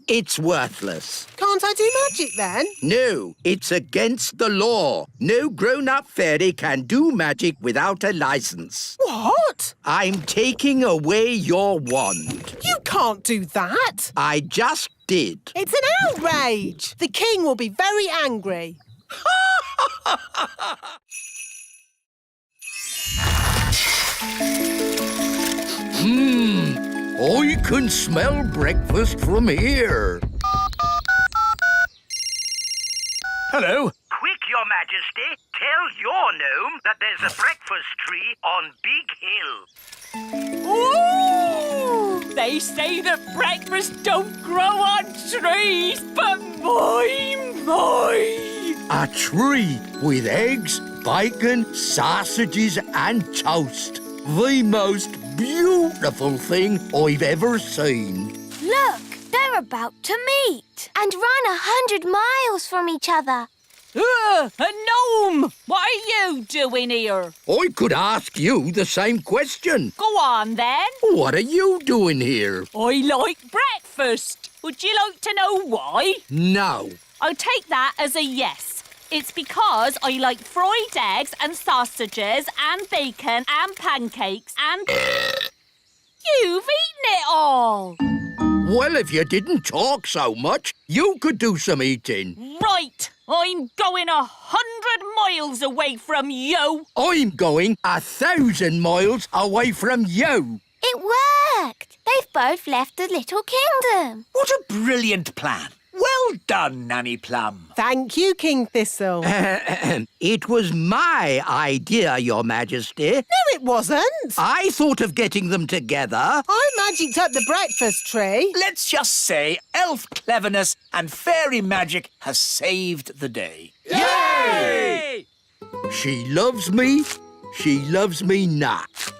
it's worthless.
Can't I do magic then?
No, it's against the law. No grown-up fairy can do magic without a license.
What?
I'm taking away your wand.
You can't do that.
I just did.
It's an outrage. The king will be very angry.
I can smell breakfast from here.
Hello.
Quick, Your Majesty. Tell your gnome that there's a breakfast tree on Big Hill.
Ooh! They say that breakfast don't grow on trees, but my.
A tree with eggs, bacon, sausages and toast. The most beautiful thing I've ever seen.
Look, they're about to meet and run 100 miles from each other.
A gnome! What are you doing here?
I could ask you the same question.
Go on, then.
What are you doing here?
I like breakfast. Would you like to know why?
No.
I'll take that as a yes. It's because I like fried eggs and sausages and bacon and pancakes and... You've eaten it all!
Well, if you didn't talk so much, you could do some eating.
Right! I'm going 100 miles away from you!
I'm going 1,000 miles away from you.
It worked. They've both left the little kingdom.
What a brilliant plan. Well done, Nanny Plum.
Thank you, King Thistle.
It was my idea, Your Majesty.
No, it wasn't.
I thought of getting them together.
I magicked up the breakfast tree.
Let's just say elf cleverness and fairy magic has saved the day.
Yay!
She loves me. She loves me not.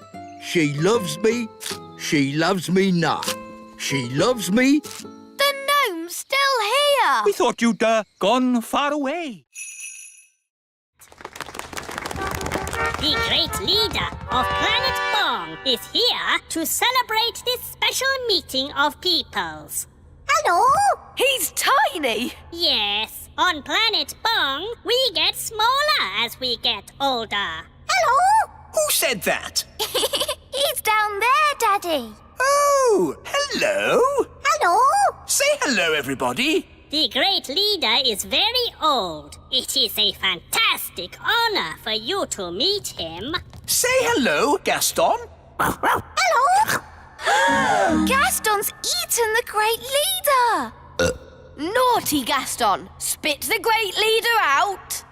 She loves me. She loves me not. She loves me.
The gnome's still here.
We thought you'd gone far away.
The great leader of Planet Bong is here to celebrate this special meeting of peoples.
Hello?
He's tiny.
Yes, on Planet Bong, we get smaller as we get older.
Hello?
Who said that?
He's down there, Daddy.
Oh, hello.
Hello?
Say hello, everybody.
The great leader is very old. It is a fantastic honor for you to meet him.
Say hello, Gaston.
Hello?
Gaston's eaten the great leader. Naughty Gaston. Spit the great leader out.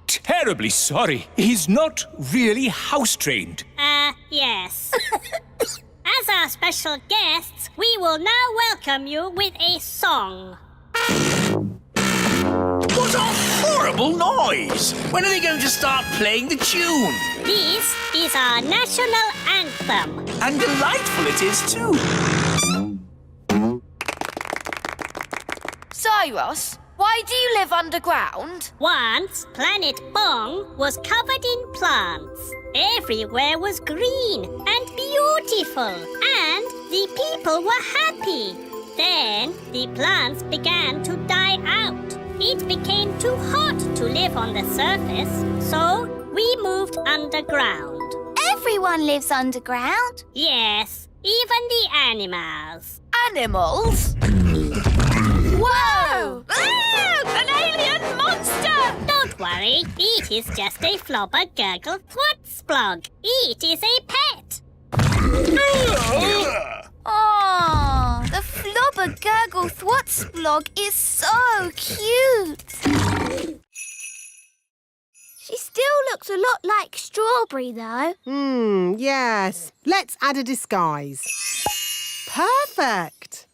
Terribly sorry. He's not really house-trained.
Yes. As our special guests, we will now welcome you with a song.
What a horrible noise! When are they going to start playing the tune?
This is our national anthem.
And delightful it is, too.
Cyrus, why do you live underground?
Once, Planet Bong was covered in plants. Everywhere was green and beautiful, and the people were happy. Then the plants began to die out. It became too hot to live on the surface, so we moved underground.
Everyone lives underground.
Yes, even the animals.
Animals? Whoa!
An alien monster!
Don't worry, it is just a flobber gurgle thwutsplog. It is a pet.
Oh, the flobber gurgle thwutsplog is so cute. She still looks a lot like Strawberry, though.
Yes. Let's add a disguise. Perfect.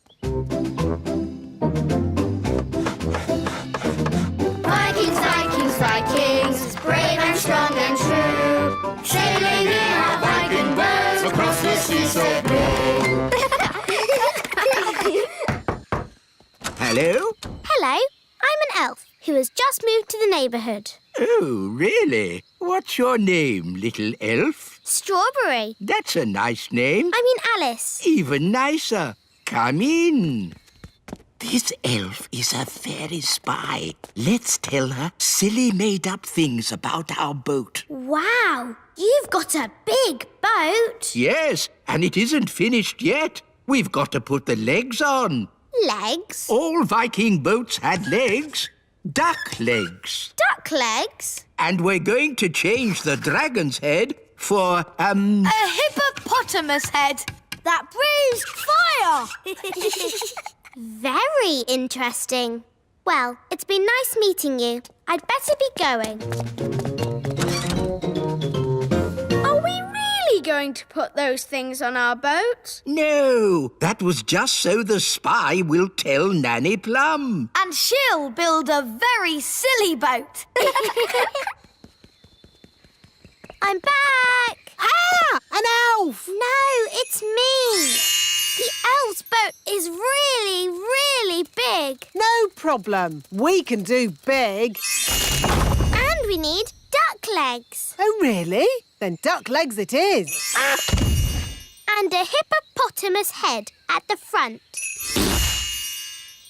Vikings, Vikings, Vikings, brave and strong and true, sailing in our Viking boats across the sea so blue.
Hello?
Hello, I'm an elf who has just moved to the neighbourhood.
Oh, really? What's your name, little elf?
Strawberry.
That's a nice name.
I mean Alice.
Even nicer. Come in. This elf is a fairy spy. Let's tell her silly made-up things about our boat.
Wow, you've got a big boat.
Yes, and it isn't finished yet. We've got to put the legs on.
Legs?
All Viking boats had legs. Duck legs.
Duck legs?
And we're going to change the dragon's head for,
A hippopotamus head that breathes fire!
Very interesting. Well, it's been nice meeting you. I'd better be going.
Are we really going to put those things on our boat?
No, that was just so the spy will tell Nanny Plum.
And she'll build a very silly boat.
I'm back.
Ah! An elf!
No, it's me. The elf's boat is really, really big.
No problem. We can do big.
And we need duck legs.
Oh, really? Then duck legs it is.
And a hippopotamus head at the front.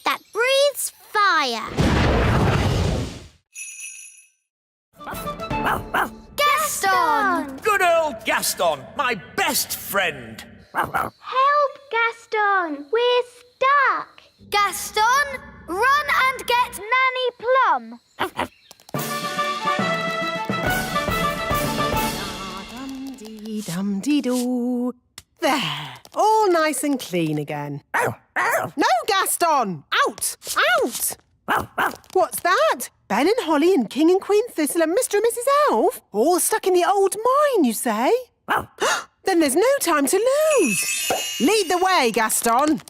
That breathes fire.
Gaston!
Good old Gaston, my best friend.
Help, Gaston. We're stuck.
Gaston, run and get Nanny Plum.
Dum-dee-dum-dee-doo. There. All nice and clean again. No, Gaston! Out! Out! What's that? Ben and Holly and King and Queen Thistle and Mr. and Mrs. Elf? All stuck in the old mine, you say? Then there's no time to lose. Lead the way, Gaston.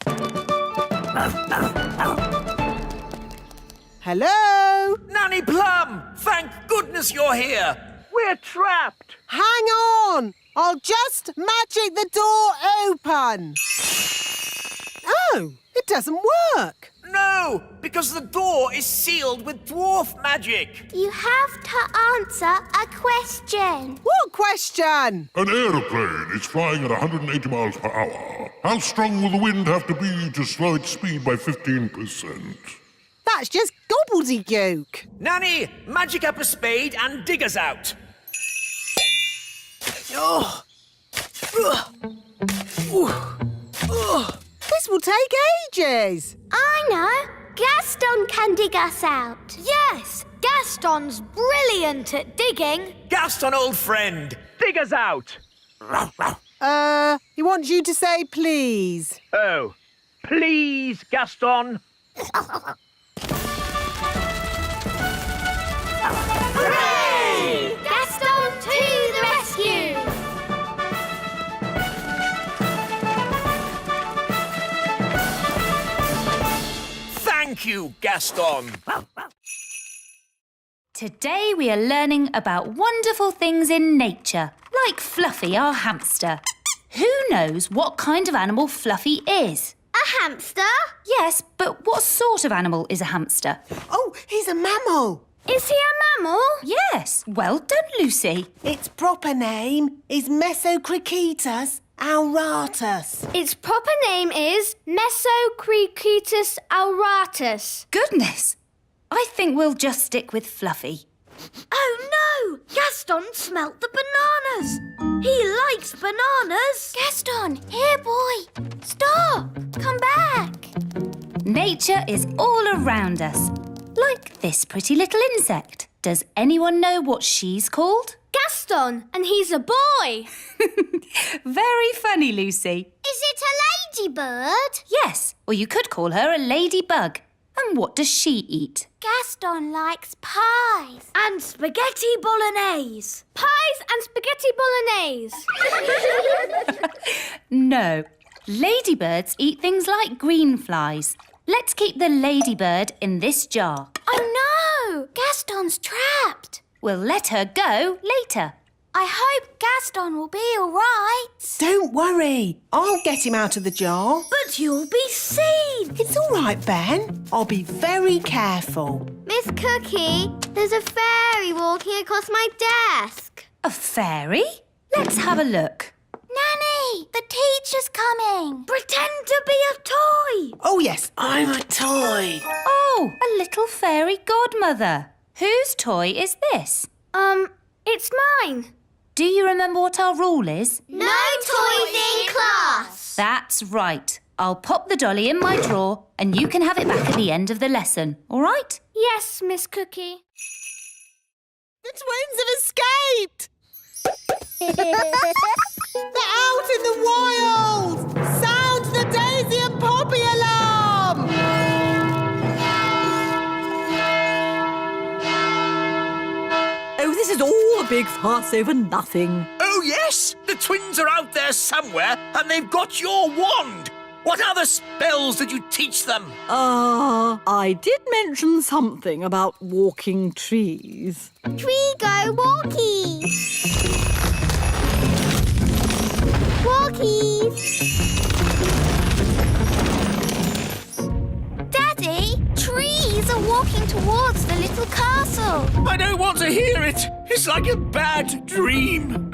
Hello?
Nanny Plum, thank goodness you're here. We're trapped.
Hang on. I'll just magic the door open. Oh, it doesn't work.
No, because the door is sealed with dwarf magic.
You have to answer a question.
What question?
An aeroplane is flying at 180 miles per hour. How strong will the wind have to be to slow its speed by 15%?
That's just gobbledygook.
Nanny, magic up a spade and dig us out. Oh.
This will take ages.
I know. Gaston can dig us out.
Yes, Gaston's brilliant at digging.
Gaston, old friend, dig us out.
He wants you to say please.
Oh, please, Gaston.
Hooray! Gaston to the rescue!
Thank you, Gaston.
Today we are learning about wonderful things in nature, like Fluffy, our hamster. Who knows what kind of animal Fluffy is?
A hamster?
Yes, but what sort of animal is a hamster?
Oh, he's a mammal.
Is he a mammal?
Yes, well done, Lucy.
Its proper name is Mesocricetus auratus.
Its proper name is Mesocricetus auratus.
Goodness, I think we'll just stick with Fluffy.
Oh no! Gaston smelt the bananas. He likes bananas.
Gaston, here, boy. Stop. Come back.
Nature is all around us, like this pretty little insect. Does anyone know what she's called?
Gaston, and he's a boy.
Very funny, Lucy.
Is it a ladybird?
Yes, or you could call her a ladybug.
And what does she eat?
Gaston likes pies.
And spaghetti bolognese.
Pies and spaghetti bolognese.
No. Ladybirds eat things like green flies. Let's keep the ladybird in this jar.
Oh no! Gaston's trapped.
We'll let her go later.
I hope Gaston will be all right.
Don't worry. I'll get him out of the jar.
But you'll be seen.
It's all right, Ben. I'll be very careful.
Miss Cookie, there's a fairy walking across my desk.
A fairy? Let's have a look.
Nanny, the teacher's coming.
Pretend to be a toy.
Oh, yes, I'm a toy.
Oh, a little fairy godmother. Whose toy is this?
It's mine.
Do you remember what our rule is?
No toys in class.
That's right. I'll pop the dolly in my drawer and you can have it back at the end of the lesson, all right?
Yes, Miss Cookie.
The twins have escaped. They're out in the wild. Sound the Daisy and Poppy alarm.
Oh, this is all a big fuss over nothing.
Oh, yes! The twins are out there somewhere, and they've got your wand. What other spells did you teach them?
I did mention something about walking trees.
Tree go walkies. Walkies. Daddy, trees are walking towards the little castle.
I don't want to hear it. It's like a bad dream.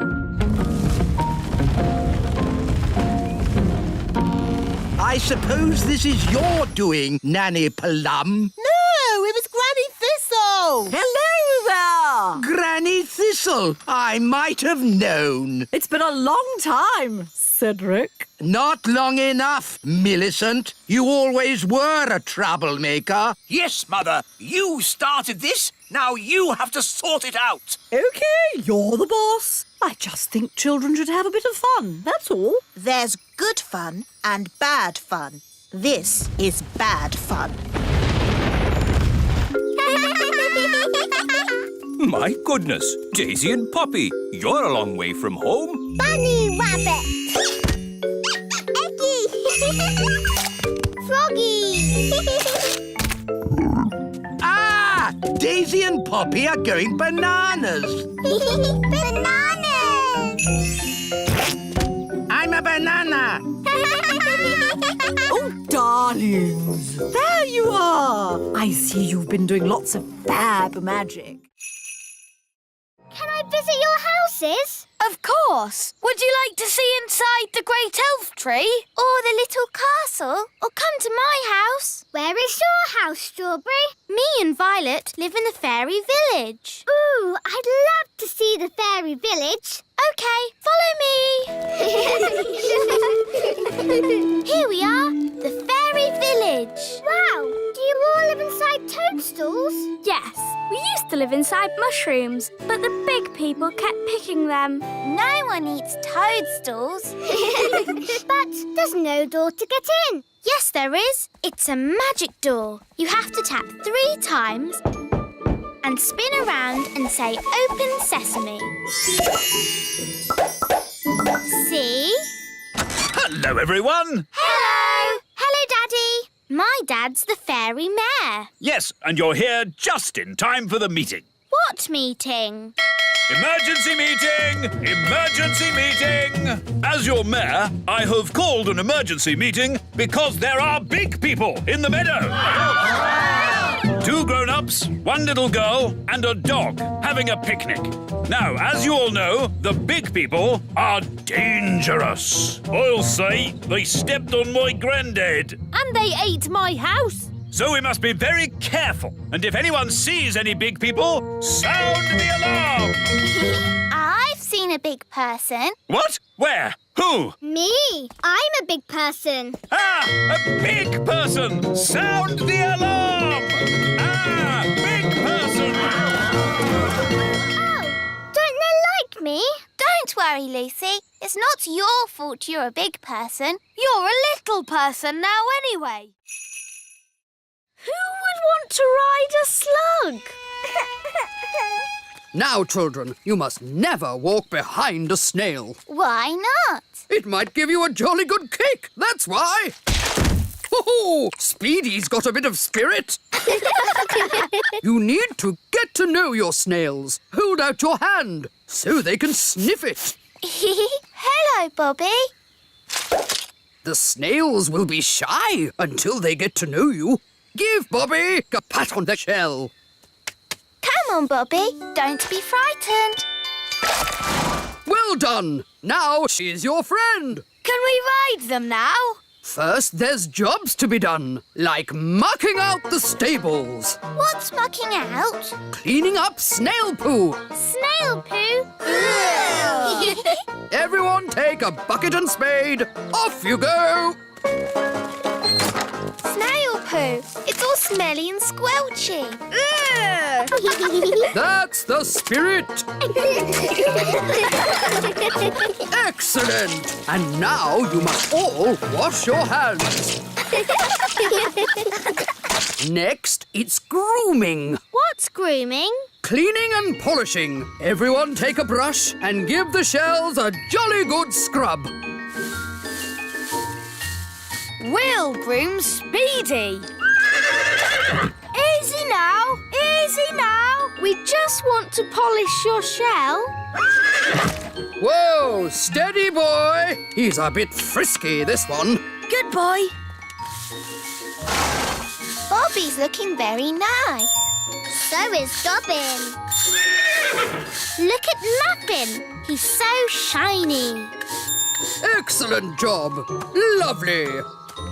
I suppose this is your doing, Nanny Plum.
No, it was Granny Thistle.
Hello there!
Granny Thistle, I might have known.
It's been a long time, Cedric.
Not long enough, Millicent. You always were a troublemaker.
Yes, Mother. You started this. Now you have to sort it out.
OK, you're the boss. I just think children should have a bit of fun, that's all.
There's good fun and bad fun. This is bad fun.
My goodness, Daisy and Poppy, you're a long way from home.
Bunny rabbit. Eggy. Froggy.
Ah! Daisy and Poppy are going bananas.
Bananas.
I'm a banana.
Oh, darlings, there you are. I see you've been doing lots of fab magic.
Can I visit your houses?
Of course. Would you like to see inside the great elf tree?
Or the little castle? Or come to my house? Where is your house, Strawberry?
Me and Violet live in the fairy village.
Ooh, I'd love to see the fairy village.
OK, follow me.
Here we are, the fairy village. Wow, do you all live inside toadstools?
Yes, we used to live inside mushrooms, but the big people kept picking them.
No one eats toadstools. But there's no door to get in.
Yes, there is. It's a magic door. You have to tap 3 times and spin around and say, "Open Sesame." See?
Hello, everyone.
Hello. Hello, Daddy. My dad's the fairy mayor.
Yes, and you're here just in time for the meeting.
What meeting?
Emergency meeting! Emergency meeting! As your mayor, I have called an emergency meeting because there are big people in the meadow. 2 grown-ups, 1 little girl, and a dog having a picnic. Now, as you all know, the big people are dangerous. I'll say they stepped on my granddad.
And they ate my house.
So we must be very careful. And if anyone sees any big people, sound the alarm!
I've seen a big person.
What? Where? Who?
Me. I'm a big person.
Ah! A big person! Sound the alarm! Ah! Big person!
Oh, don't they like me?
Don't worry, Lucy. It's not your fault you're a big person. You're a little person now anyway.
Who would want to ride a slug?
Now, children, you must never walk behind a snail.
Why not?
It might give you a jolly good kick, that's why. Oh, Speedy's got a bit of spirit. You need to get to know your snails. Hold out your hand so they can sniff it.
Hello, Bobby.
The snails will be shy until they get to know you. Give Bobby a pat on the shell.
Come on, Bobby. Don't be frightened.
Well done. Now she's your friend.
Can we ride them now?
First, there's jobs to be done, like mucking out the stables,
What's mucking out?
cleaning up snail poo.
Snail poo?
Everyone take a bucket and spade. Off you go.
Snail poo. It's all smelly and squelchy.
That's the spirit. Excellent. And now you must all wash your hands. Next, it's grooming.
What's grooming?
Cleaning and polishing. Everyone take a brush and give the shells a jolly good scrub.
We'll groom Speedy. Easy now. Easy now. We just want to polish your shell.
Whoa, steady boy. He's a bit frisky, this one.
Good boy.
Bobby's looking very nice.
So is Dobbin. Look at Muffin. He's so shiny.
Excellent job. Lovely.